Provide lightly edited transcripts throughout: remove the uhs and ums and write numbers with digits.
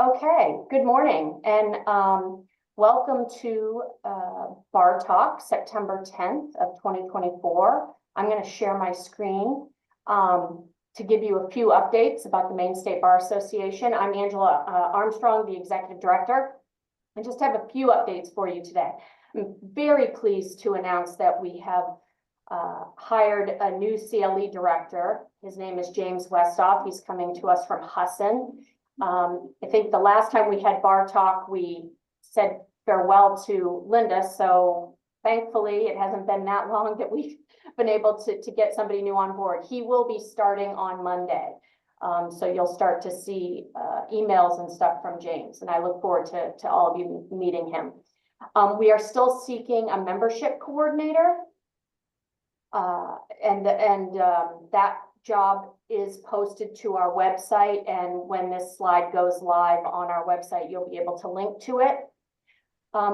Okay, good morning and welcome to Bar Talk, September 10th of 2024. I'm going to share my screen to give you a few updates about the Maine State Bar Association. I'm Angela Armstrong, the Executive Director. I just have a few updates for you today. I'm very pleased to announce that we have hired a new CLE director. His name is James Westoff. He's coming to us from Husson. I think the last time we had Bar Talk, we said farewell to Linda. So thankfully, it hasn't been that long that we've been able to get somebody new on board. He will be starting on Monday. So you'll start to see emails and stuff from James. And I look forward to all of you meeting him. We are still seeking a membership coordinator. That job is posted to our website, and when this slide goes live on our website, you'll be able to link to it.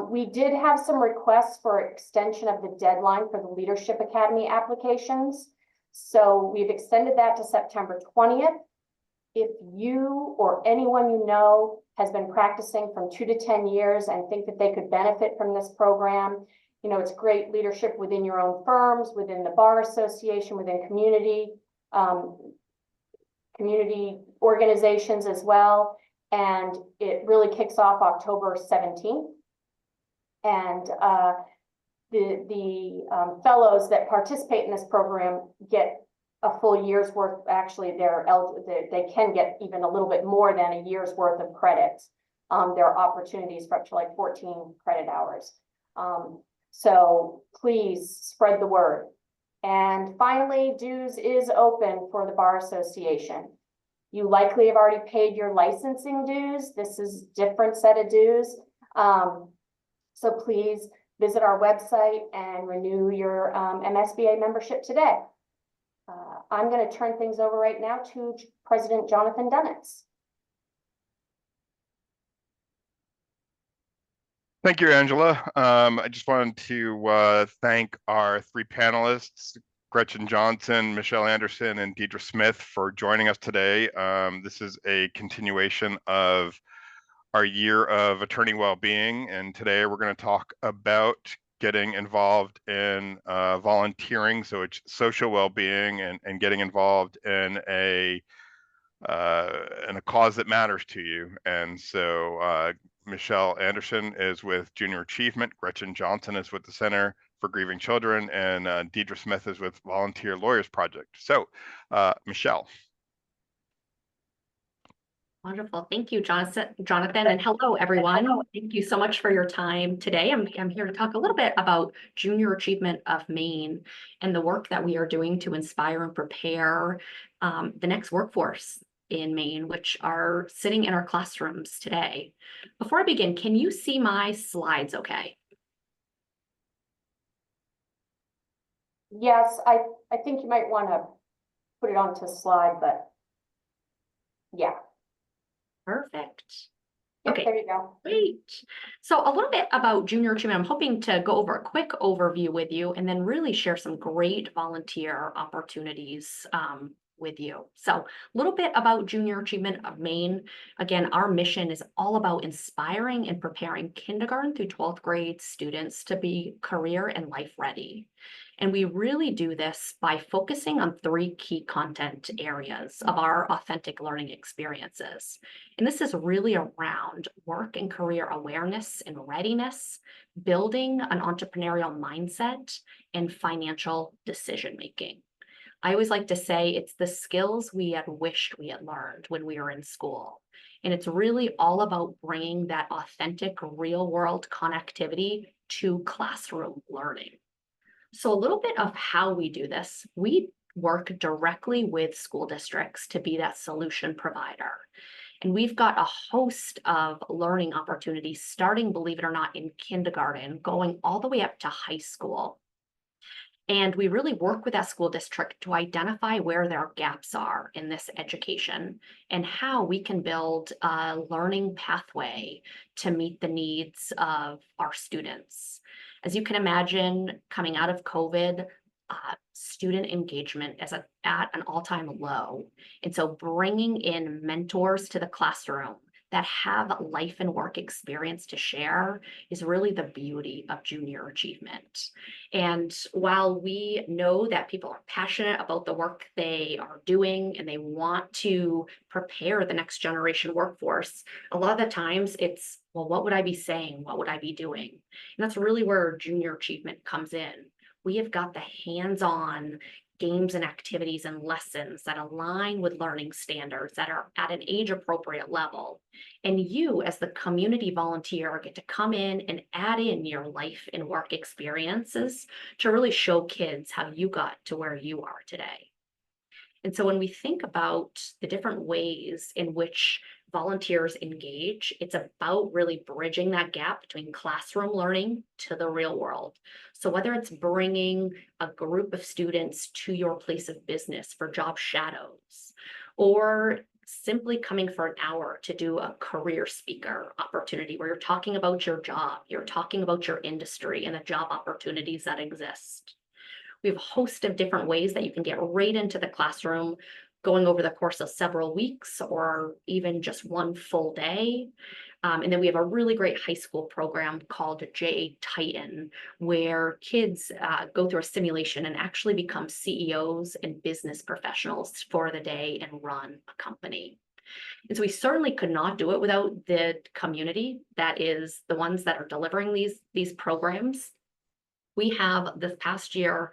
We did have some requests for extension of the deadline for the Leadership Academy applications. So we've extended that to September 20th. If you or anyone you know has been practicing from 2 to 10 years and think that they could benefit from this program, you know, it's great leadership within your own firms, within the Bar Association, within community organizations as well. And it really kicks off October 17th. And the fellows that participate in this program get a full year's worth. Actually, they can get even a little bit more than a year's worth of credits. There are opportunities for up to like 14 credit hours. So please spread the word. And finally, dues is open for the Bar Association. You likely have already paid your licensing dues. This is a different set of dues. So please visit our website and renew your MSBA membership today. I'm going to turn things over right now to President Jonathan Dunitz. Thank you, Angela. I just wanted to thank our three panelists, Gretchen Johnson, Michelle Anderson, and Deirdre Smith, for joining us today. This is a continuation of our year of attorney well-being, and today we're going to talk about getting involved in volunteering, so it's social well-being and getting involved in a cause that matters to you. And so Michelle Anderson is with Junior Achievement, Gretchen Johnson is with the Center for Grieving Children, and Deirdre Smith is with Volunteer Lawyers Project. So Michelle. Wonderful. Thank you, Jonathan, and hello, everyone. Thank you so much for your time today. I'm here to talk a little bit about Junior Achievement of Maine and the work that we are doing to inspire and prepare the next workforce in Maine, which are sitting in our classrooms today. Before I begin, can you see my slides okay? Yes, I think you might want to put it onto slide, but yeah. Perfect. Yep, Okay, there you go. Great. So a little bit about Junior Achievement. I'm hoping to go over a quick overview with you and then really share some great volunteer opportunities with you. So a little bit about Junior Achievement of Maine. Again, our mission is all about inspiring and preparing kindergarten through 12th grade students to be career and life ready. And we really do this by focusing on 3 key content areas of our authentic learning experiences. And this is really around work and career awareness and readiness, building an entrepreneurial mindset, and financial decision-making. I always like to say it's the skills we had wished we had learned when we were in school. And it's really all about bringing that authentic real-world connectivity to classroom learning. So a little bit of how we do this, we work directly with school districts to be that solution provider. And we've got a host of learning opportunities starting, believe it or not, in kindergarten, going all the way up to high school. And we really work with that school district to identify where their gaps are in this education and how we can build a learning pathway to meet the needs of our students. As you can imagine, coming out of COVID, student engagement is at an all-time low. And so bringing in mentors to the classroom that have life and work experience to share is really the beauty of junior achievement. And while we know that people are passionate about the work they are doing and they want to prepare the next generation workforce, a lot of the times it's, well, what would I be saying? What would I be doing? And that's really where junior achievement comes in. We have got the hands-on games and activities and lessons that align with learning standards that are at an age-appropriate level. And you, as the community volunteer, get to come in and add in your life and work experiences to really show kids how you got to where you are today. And so when we think about the different ways in which volunteers engage, it's about really bridging that gap between classroom learning to the real world. So whether it's bringing a group of students to your place of business for job shadows, or simply coming for an hour to do a career speaker opportunity where you're talking about your job, you're talking about your industry and the job opportunities that exist. We have a host of different ways that you can get right into the classroom, going over the course of several weeks or even just one full day. And then we have a really great high school program called JA Titan, where kids go through a simulation and actually become CEOs and business professionals for the day and run a company. And so we certainly could not do it without the community that is the ones that are delivering these programs. We have this past year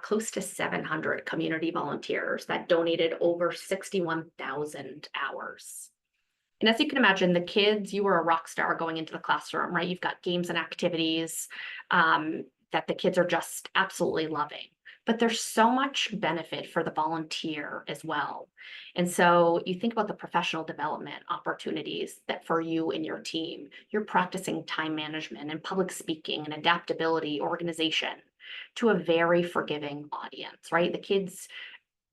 close to 700 community volunteers that donated over 61,000 hours. And as you can imagine, the kids, you were a rock star going into the classroom, right? You've got games and activities that the kids are just absolutely loving. But there's so much benefit for the volunteer as well. And so you think about the professional development opportunities that for you and your team, you're practicing time management and public speaking and adaptability, organization to a very forgiving audience, right? The kids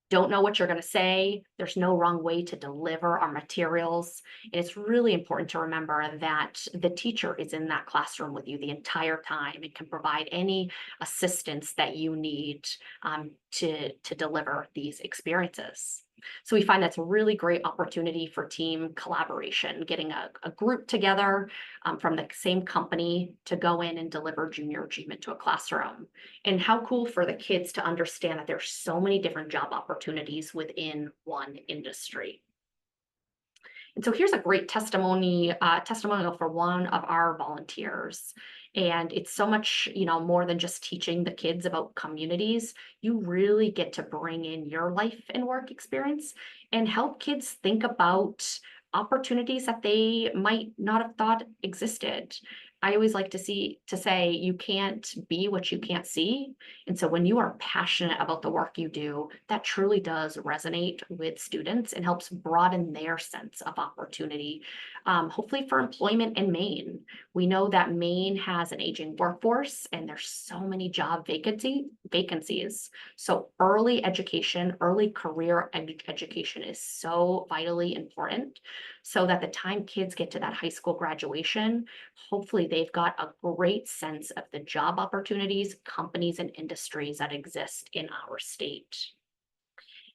don't know what you're going to say. There's no wrong way to deliver our materials. And it's really important to remember that the teacher is in that classroom with you the entire time and can provide any assistance that you need to deliver these experiences. So we find that's a really great opportunity for team collaboration, getting a group together from the same company to go in and deliver junior achievement to a classroom. And how cool for the kids to understand that there's so many different job opportunities within one industry. And so here's a great testimonial for one of our volunteers. And it's so much, more than just teaching the kids about communities. You really get to bring in your life and work experience and help kids think about opportunities that they might not have thought existed. I always like to say you can't be what you can't see. And so when you are passionate about the work you do, that truly does resonate with students and helps broaden their sense of opportunity, hopefully for employment in Maine. We know that Maine has an aging workforce and there's so many job vacancies. So early education, early career education is so vitally important so that the time kids get to that high school graduation, hopefully they've got a great sense of the job opportunities, companies, and industries that exist in our state.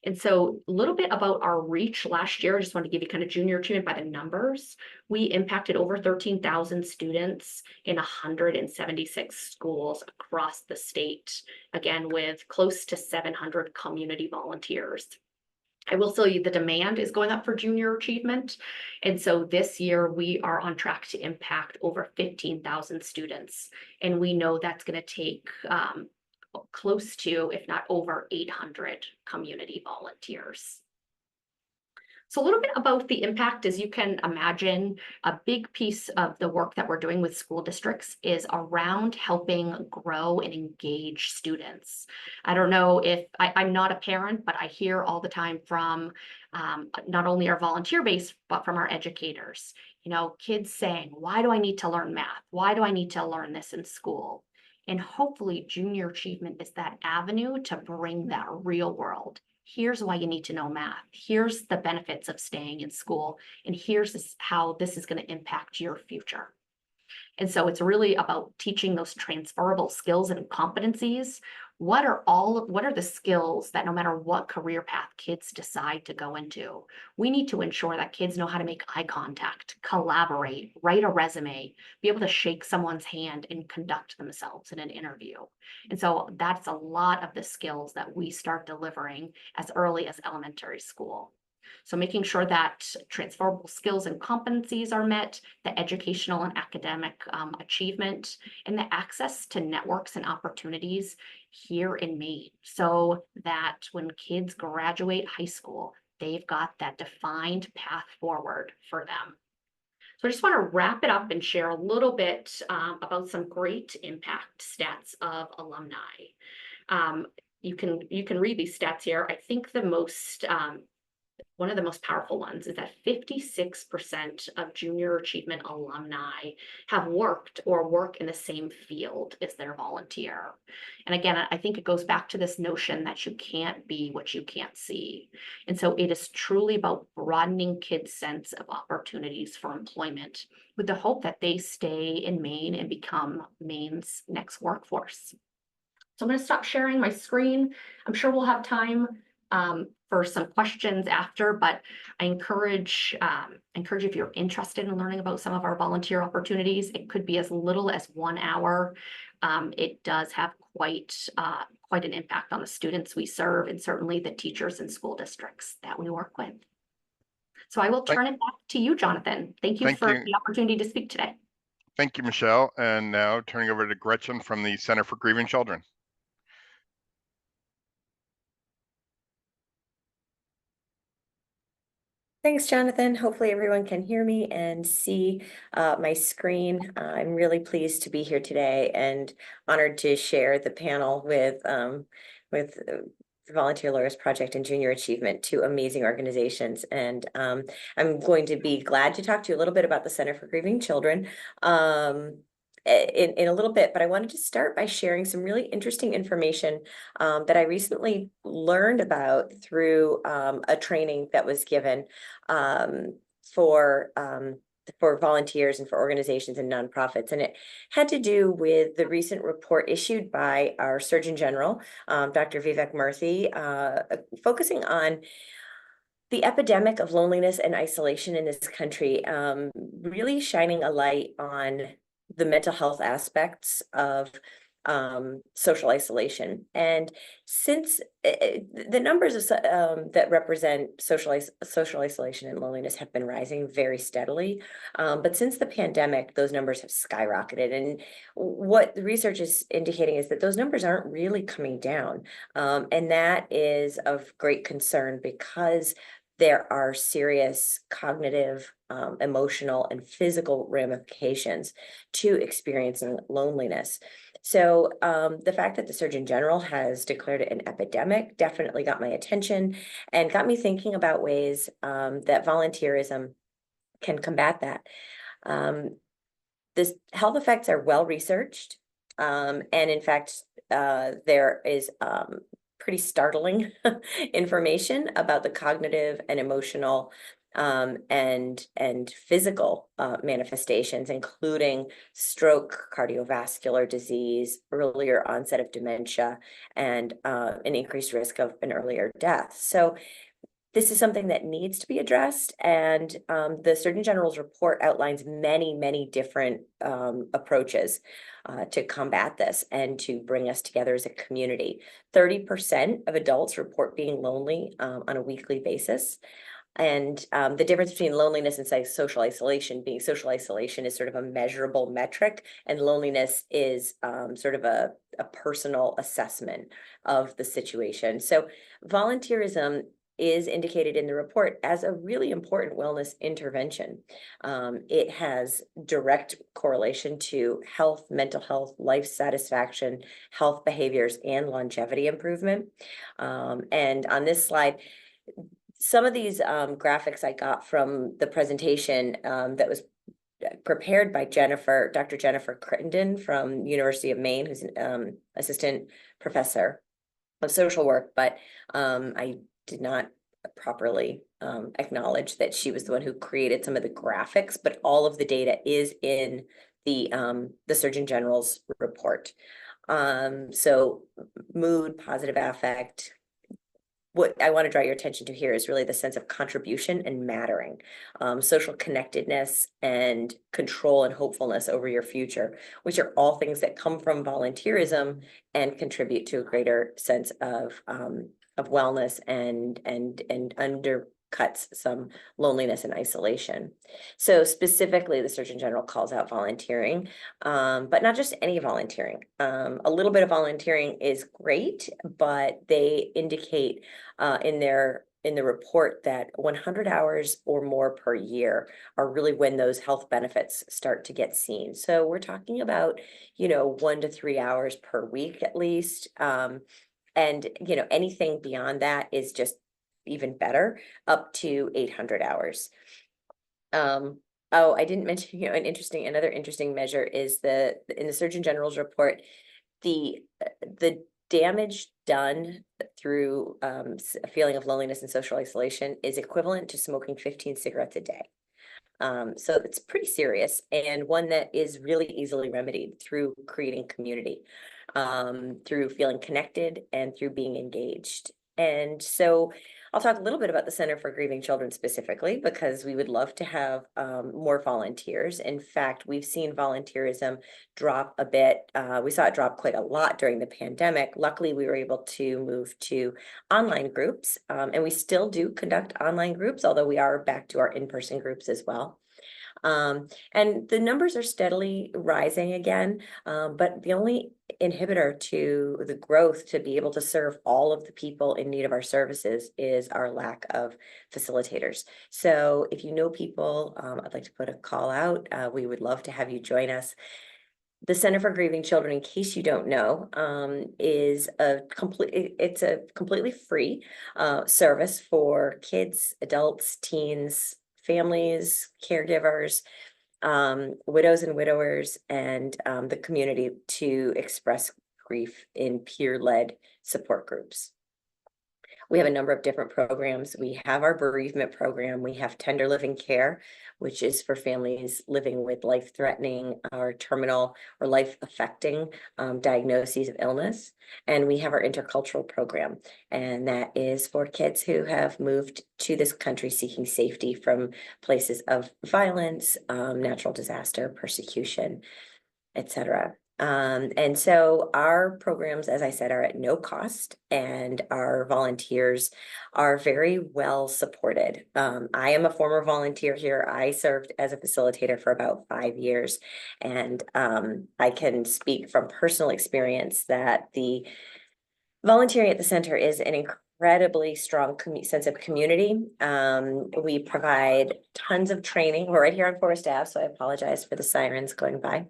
And so a little bit about our reach last year, I just want to give you kind of junior achievement by the numbers. We impacted over 13,000 students in 176 schools across the state, again, with close to 700 community volunteers. I will tell you the demand is going up for junior achievement. And so this year we are on track to impact over 15,000 students. And we know that's going to take close to, if not over 800 community volunteers. So a little bit about the impact, as you can imagine, a big piece of the work that we're doing with school districts is around helping grow and engage students. I don't know if I'm not a parent, but I hear all the time from not only our volunteer base, but from our educators, kids saying, why do I need to learn math? Why do I need to learn this in school? And hopefully junior achievement is that avenue to bring that real world. Here's why you need to know math. Here's the benefits of staying in school. And here's how this is going to impact your future. And so it's really about teaching those transferable skills and competencies. What are the skills that no matter what career path kids decide to go into, we need to ensure that kids know how to make eye contact, collaborate, write a resume, be able to shake someone's hand and conduct themselves in an interview. And so that's a lot of the skills that we start delivering as early as elementary school. So making sure that transferable skills and competencies are met, the educational and academic achievement, and the access to networks and opportunities here in Maine, so that when kids graduate high school, they've got that defined path forward for them. So I just want to wrap it up and share a little bit about some great impact stats of alumni. You can read these stats here. I think the most one of the most powerful ones is that 56% of junior achievement alumni have worked or work in the same field as their volunteer. And again, I think it goes back to this notion that you can't be what you can't see. And so it is truly about broadening kids' sense of opportunities for employment with the hope that they stay in Maine and become Maine's next workforce. So I'm going to stop sharing my screen. I'm sure we'll have time for some questions after, but I encourage if you're interested in learning about some of our volunteer opportunities, it could be as little as 1 hour. It does have quite an impact on the students we serve and certainly the teachers and school districts that we work with. So I will turn it back to you, Jonathan. Thank you for the opportunity to speak today. Thank you, Michelle. And now turning over to Gretchen from the Center for Grieving Children. Thanks, Jonathan. Hopefully everyone can hear me and see my screen. I'm really pleased to be here today and honored to share the panel with the Volunteer Lawyers Project and Junior Achievement, two amazing organizations. And I'm going to be glad to talk to you a little bit about the Center for Grieving Children in a little bit, but I wanted to start by sharing some really interesting information that I recently learned about through a training that was given for volunteers and for organizations and nonprofits. And it had to do with the recent report issued by our Surgeon General, Dr. Vivek Murthy, focusing on the epidemic of loneliness and isolation in this country, really shining a light on the mental health aspects of social isolation. And since the numbers of, that represent social isolation and loneliness have been rising very steadily, but since the pandemic, those numbers have skyrocketed. And what the research is indicating is that those numbers aren't really coming down. And that is of great concern because there are serious cognitive, emotional, and physical ramifications to experiencing loneliness. So the fact that the Surgeon General has declared it an epidemic definitely got my attention and got me thinking about ways that volunteerism can combat that. The health effects are well researched, and in fact, there is pretty startling information about the cognitive and emotional and physical manifestations, including stroke, cardiovascular disease, earlier onset of dementia, and an increased risk of an earlier death. So this is something that needs to be addressed, and the Surgeon General's report outlines many different approaches to combat this and to bring us together as a community. 30% of adults report being lonely on a weekly basis. And the difference between loneliness and social isolation is sort of a measurable metric, and loneliness is sort of a personal assessment of the situation. So volunteerism is indicated in the report as a really important wellness intervention. It has direct correlation to health, mental health, life satisfaction, health behaviors, and longevity improvement. And on this slide, some of these graphics I got from the presentation that was prepared by Dr. Jennifer Crittenden from University of Maine, who's an assistant professor of social work, but I did not properly acknowledge that she was the one who created some of the graphics, but all of the data is in the Surgeon General's report. So mood, positive affect. What I want to draw your attention to here is really the sense of contribution and mattering, social connectedness and control and hopefulness over your future, which are all things that come from volunteerism and contribute to a greater sense of wellness and undercuts some loneliness and isolation. So specifically, the Surgeon General calls out volunteering, but not just any volunteering. A little bit of volunteering is great, but they indicate in the report that 100 hours or more per year are really when those health benefits start to get seen. So we're talking about, 1 to 3 hours per week at least. And, anything beyond that is just even better, up to 800 hours. Oh, I didn't mention, another interesting measure is in the Surgeon General's report, the damage done through a feeling of loneliness and social isolation is equivalent to smoking 15 cigarettes a day. So it's pretty serious, and one that is really easily remedied through creating community, through feeling connected and through being engaged. And so I'll talk a little bit about the Center for Grieving Children specifically, because we would love to have more volunteers. In fact, we've seen volunteerism drop a bit. We saw it drop quite a lot during the pandemic. Luckily, we were able to move to online groups, and we still do conduct online groups, although we are back to our in-person groups as well. And the numbers are steadily rising again, but the only inhibitor to the growth to be able to serve all of the people in need of our services is our lack of facilitators. So if you know people, I'd like to put a call out. We would love to have you join us. The Center for Grieving Children, in case you don't know, is a completely free service for kids, adults, teens, families, caregivers, widows and widowers, and the community to express grief in peer-led support groups. We have a number of different programs. We have our bereavement program. We have tender living care, which is for families living with life-threatening or terminal or life-affecting diagnoses of illness. And we have our intercultural program, and that is for kids who have moved to this country seeking safety from places of violence, natural disaster, persecution, etc. And so our programs, as I said, are at no cost, and our volunteers are very well supported. I am a former volunteer here. I served as a facilitator for about 5 years, and I can speak from personal experience that the volunteering at the center is an incredibly strong sense of community. We provide tons of training. We're right here on Forest Ave, so I apologize for the sirens going by.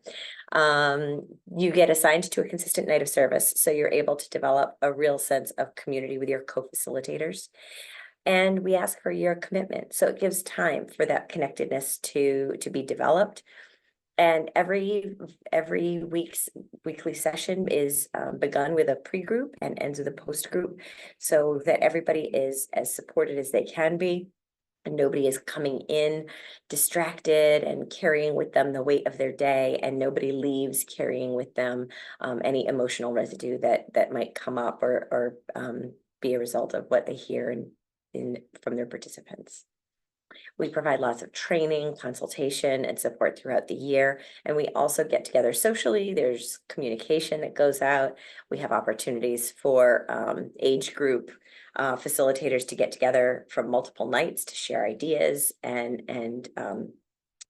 You get assigned to a consistent night of service, so you're able to develop a real sense of community with your co-facilitators. And we ask for your commitment, so it gives time for that connectedness to be developed. And every weekly session is begun with a pre-group and ends with a post-group, so that everybody is as supported as they can be, and nobody is coming in distracted and carrying with them the weight of their day, and nobody leaves carrying with them any emotional residue that might come up or be a result of what they hear from their participants. We provide lots of training, consultation, and support throughout the year. And we also get together socially. There's communication that goes out. We have opportunities for age group facilitators to get together from multiple nights to share ideas and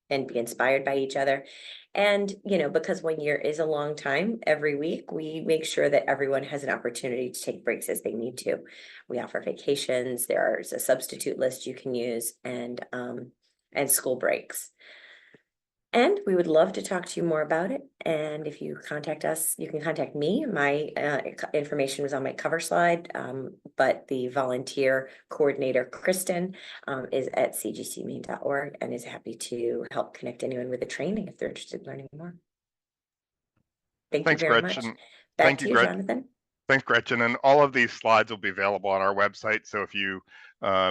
be inspired by each other. And, because 1 year is a long time, every week we make sure that everyone has an opportunity to take breaks as they need to. We offer vacations. There's a substitute list you can use, and school breaks. And we would love to talk to you more about it. And if you contact us, you can contact me. My information was on my cover slide, but the volunteer coordinator, Kristen, is at cgcmaine.org and is happy to help connect anyone with the training if they're interested in learning more. Thanks, you very Gretchen. much. Back to you, Jonathan. Thanks, Gretchen. And all of these slides will be available on our website. So if you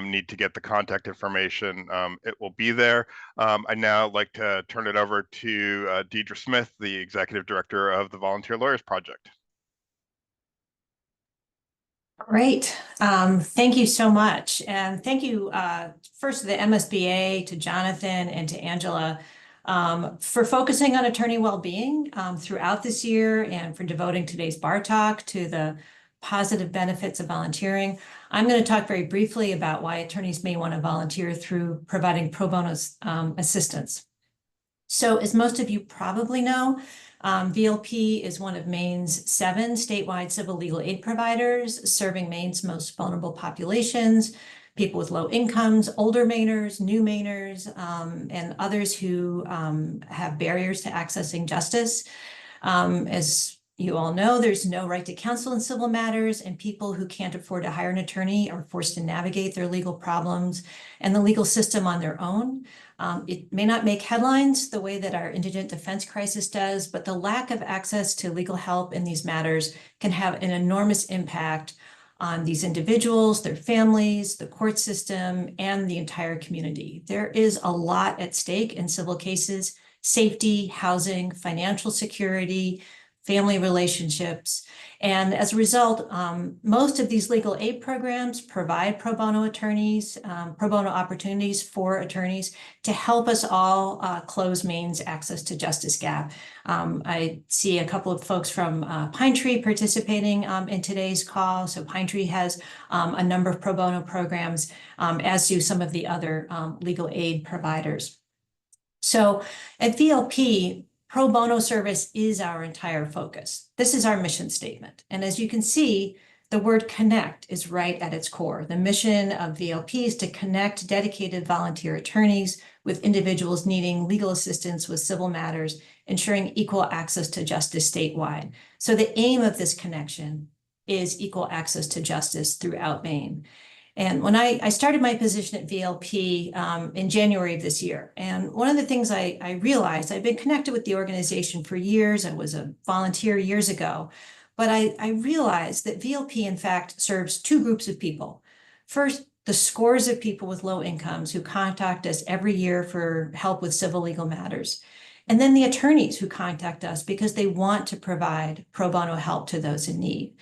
need to get the contact information, it will be there. I'd now like to turn it over to Deirdre Smith, the Executive Director of the Volunteer Lawyers Project. Great. Thank you so much. And thank you first to the MSBA, to Jonathan, and to Angela for focusing on attorney well-being throughout this year and for devoting today's bar talk to the positive benefits of volunteering. I'm going to talk very briefly about why attorneys may want to volunteer through providing pro bono assistance. So as most of you probably know, VLP is one of Maine's 7 statewide civil legal aid providers, serving Maine's most vulnerable populations, people with low incomes, older Mainers, new Mainers, and others who have barriers to accessing justice. As you all know, there's no right to counsel in civil matters, and people who can't afford to hire an attorney are forced to navigate their legal problems and the legal system on their own. It may not make headlines the way that our indigent defense crisis does, but the lack of access to legal help in these matters can have an enormous impact on these individuals, their families, the court system, and the entire community. There is a lot at stake in civil cases: safety, housing, financial security, family relationships. And as a result, most of these legal aid programs provide pro bono attorneys, pro bono opportunities for attorneys to help us all close Maine's access to justice gap. I see a couple of folks from Pine Tree participating in today's call. So Pine Tree has a number of pro bono programs, as do some of the other legal aid providers. So at VLP, pro bono service is our entire focus. This is our mission statement. And as you can see, the word connect is right at its core. The mission of VLP is to connect dedicated volunteer attorneys with individuals needing legal assistance with civil matters, ensuring equal access to justice statewide. So the aim of this connection is equal access to justice throughout Maine. And when I started my position at VLP in January of this year, and one of the things I realized, I've been connected with the organization for years. I was a volunteer years ago, but I realized that VLP, in fact, serves 2 groups of people. First, the scores of people with low incomes who contact us every year for help with civil legal matters. And then the attorneys who contact us because they want to provide pro bono help to those in need.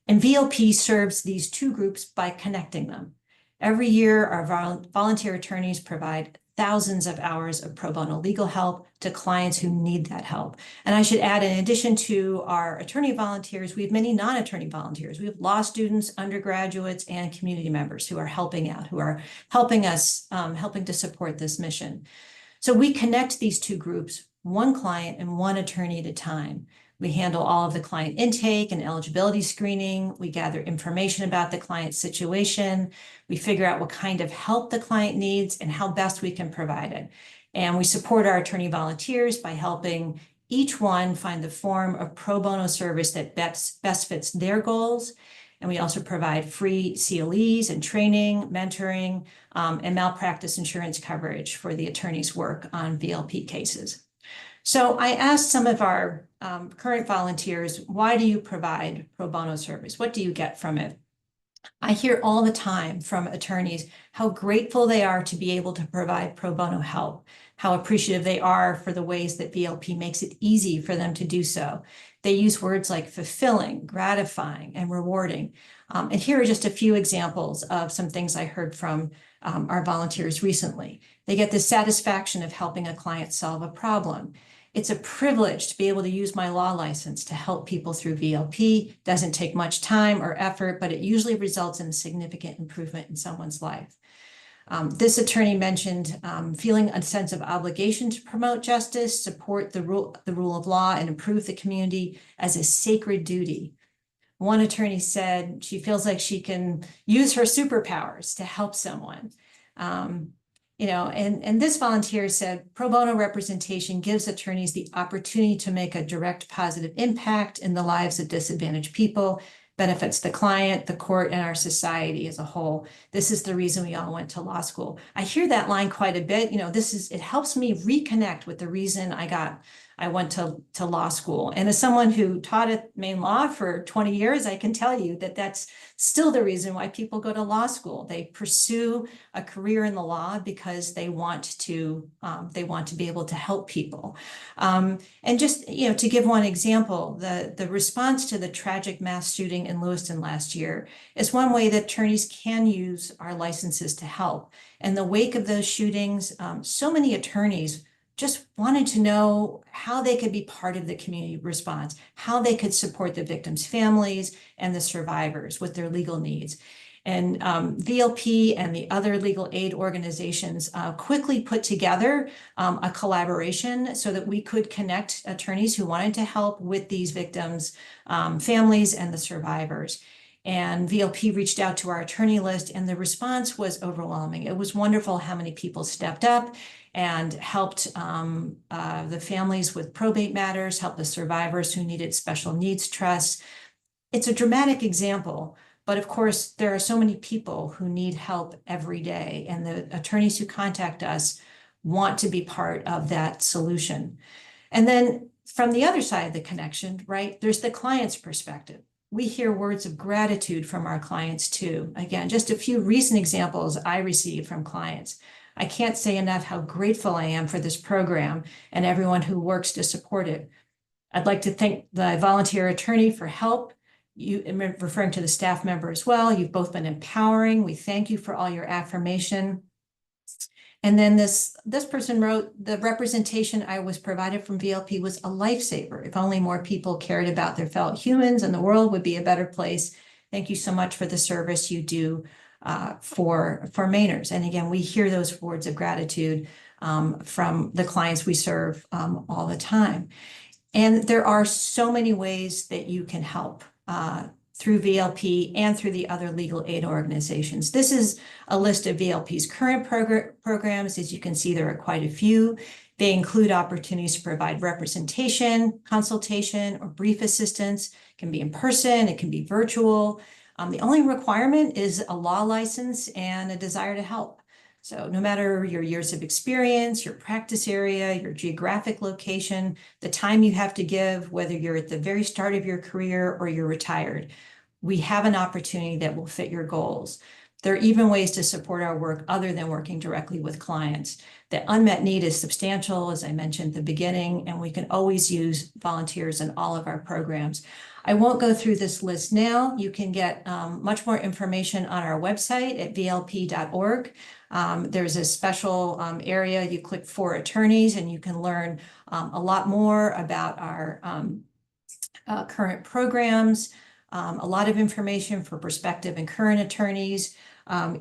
And VLP serves these 2 groups by connecting them. Every year, our volunteer attorneys provide thousands of hours of pro bono legal help to clients who need that help. And I should add, in addition to our attorney volunteers, we have many non-attorney volunteers. We have law students, undergraduates, and community members who are helping out, who are helping us, helping to support this mission. So we connect these 2 groups, 1 client and 1 attorney at a time. We handle all of the client intake and eligibility screening. We gather information about the client's situation. We figure out what kind of help the client needs and how best we can provide it. And we support our attorney volunteers by helping each one find the form of pro bono service that best fits their goals. And we also provide free CLEs and training, mentoring, and malpractice insurance coverage for the attorney's work on VLP cases. So I asked some of our current volunteers, why do you provide pro bono service? What do you get from it? I hear all the time from attorneys how grateful they are to be able to provide pro bono help, how appreciative they are for the ways that VLP makes it easy for them to do so. They use words like fulfilling, gratifying, and rewarding. And here are just a few examples of some things I heard from our volunteers recently. They get the satisfaction of helping a client solve a problem. It's a privilege to be able to use my law license to help people through VLP. Doesn't take much time or effort, but it usually results in a significant improvement in someone's life. This attorney mentioned feeling a sense of obligation to promote justice, support the rule of law, and improve the community as a sacred duty. One attorney said she feels like she can use her superpowers to help someone. And this volunteer said, pro bono representation gives attorneys the opportunity to make a direct positive impact in the lives of disadvantaged people, benefits the client, the court, and our society as a whole. This is the reason we all went to law school. I hear that line quite a bit. It helps me reconnect with the reason I got I went to law school. And as someone who taught at Maine Law for 20 years, I can tell you that that's still the reason why people go to law school. They pursue a career in the law because they want to be able to help people. And just, to give one example, the response to the tragic mass shooting in Lewiston last year is one way that attorneys can use our licenses to help. In the wake of those shootings, so many attorneys just wanted to know how they could be part of the community response, how they could support the victims' families and the survivors with their legal needs. And VLP and the other legal aid organizations quickly put together a collaboration so that we could connect attorneys who wanted to help with these victims' families and the survivors. And VLP reached out to our attorney list, and the response was overwhelming. It was wonderful how many people stepped up and helped the families with probate matters, helped the survivors who needed special needs trusts. It's a dramatic example, but of course, there are so many people who need help every day, and the attorneys who contact us want to be part of that solution. And then from the other side of the connection, right, there's the client's perspective. We hear words of gratitude from our clients too. Again, just a few recent examples I received from clients. I can't say enough how grateful I am for this program and everyone who works to support it. I'd like to thank the volunteer attorney for help. You, referring to the staff member as well, you've both been empowering. We thank you for all your affirmation. And then this person wrote, the representation I was provided from VLP was a lifesaver. If only more people cared about their fellow humans and the world would be a better place. Thank you so much for the service you do for Mainers. And again, we hear those words of gratitude from the clients we serve all the time. And there are so many ways that you can help through VLP and through the other legal aid organizations. This is a list of VLP's current programs. As you can see, there are quite a few. They include opportunities to provide representation, consultation, or brief assistance. It can be in person, it can be virtual. The only requirement is a law license and a desire to help. So no matter your years of experience, your practice area, your geographic location, the time you have to give, whether you're at the very start of your career or you're retired, we have an opportunity that will fit your goals. There are even ways to support our work other than working directly with clients. The unmet need is substantial, as I mentioned at the beginning, and we can always use volunteers in all of our programs. I won't go through this list now. You can get much more information on our website at vlp.org. There's a special area, you click for attorneys, and you can learn a lot more about our current programs, a lot of information for prospective and current attorneys.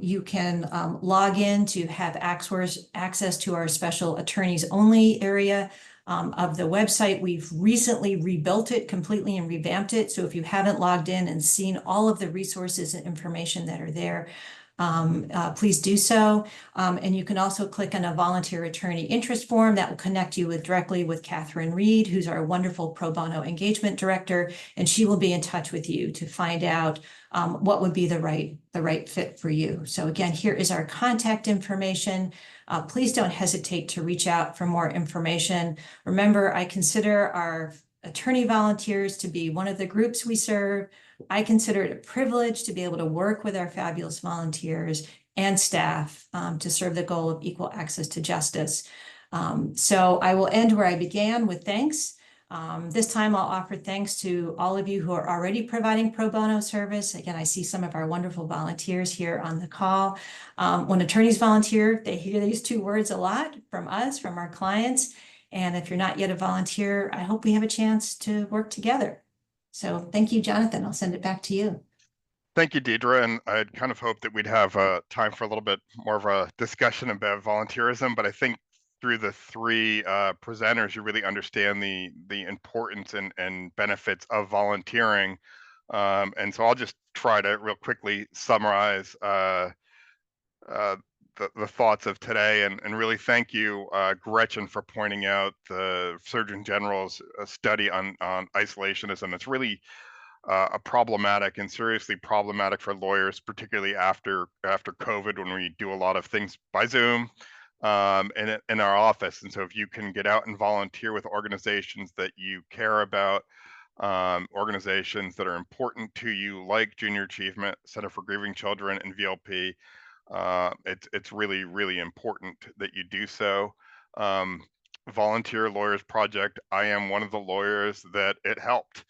You can log in to have access to our special attorneys only area of the website. We've recently rebuilt it completely and revamped it. So if you haven't logged in and seen all of the resources and information that are there, please do so. And you can also click on a volunteer attorney interest form that will connect you directly with Catherine Reed, who's our wonderful pro bono engagement director, and she will be in touch with you to find out what would be the right fit for you. So again, here is our contact information. Please don't hesitate to reach out for more information. Remember, I consider our attorney volunteers to be one of the groups we serve. I consider it a privilege to be able to work with our fabulous volunteers and staff to serve the goal of equal access to justice. So I will end where I began with thanks. This time I'll offer thanks to all of you who are already providing pro bono service. Again, I see some of our wonderful volunteers here on the call. When attorneys volunteer, they hear these two words a lot from us, from our clients. And if you're not yet a volunteer, I hope we have a chance to work together. So thank you, Jonathan. I'll send it back to you. Thank you, Deirdre. And I'd kind of hoped that we'd have time for a little bit more of a discussion about volunteerism, but I think through the three presenters, you really understand the importance and benefits of volunteering. And so I'll just try to real quickly summarize the thoughts of today, and really thank you, Gretchen, for pointing out the Surgeon General's study on isolationism. It's really a problematic and seriously problematic for lawyers, particularly after COVID, when we do a lot of things by Zoom. in our office. And so if you can get out and volunteer with organizations that you care about, organizations that are important to you, like Junior Achievement, Center for Grieving Children, and VLP, it's really, really important that you do so. Volunteer Lawyers Project, I am one of the lawyers that it helped.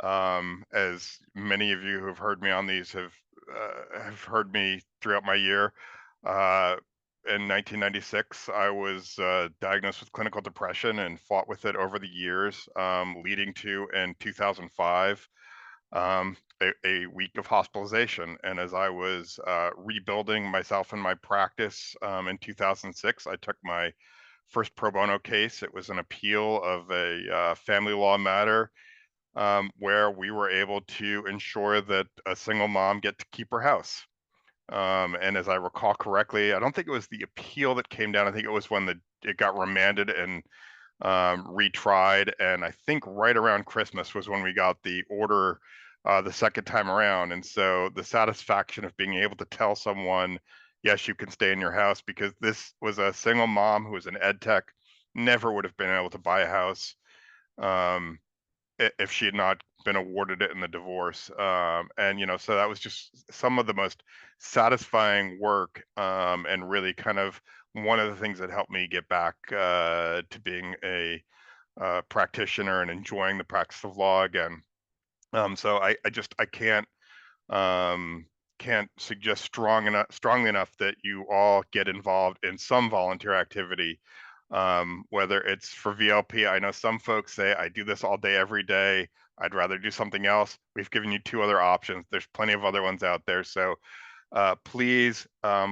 As many of you who have heard me on these have heard me throughout my year. In 1996, I was diagnosed with clinical depression and fought with it over the years, leading to, in 2005, a week of hospitalization. And as I was rebuilding myself and my practice in 2006, I took my first pro bono case. It was an appeal of a family law matter where we were able to ensure that a single mom get to keep her house. And as I recall correctly, I don't think it was the appeal that came down. I think it was when it got remanded and retried. And I think right around Christmas was when we got the order the second time around. And so the satisfaction of being able to tell someone, yes, you can stay in your house, because this was a single mom who was an ed tech, never would have been able to buy a house if she had not been awarded it in the divorce. And, so that was just some of the most satisfying work, and really kind of one of the things that helped me get back to being a practitioner and enjoying the practice of law again. So I can't suggest strongly enough that you all get involved in some volunteer activity, whether it's for VLP. I know some folks say, I do this all day, every day. I'd rather do something else. We've given you 2 other options. There's plenty of other ones out there. So please,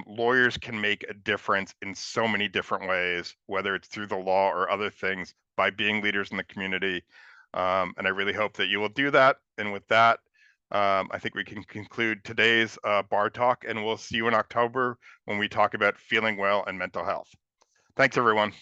lawyers can make a difference in so many different ways, whether it's through the law or other things, by being leaders in the community. And I really hope that you will do that. And with that, I think we can conclude today's bar talk, and we'll see you in October when we talk about feeling well and mental health. Thanks, everyone.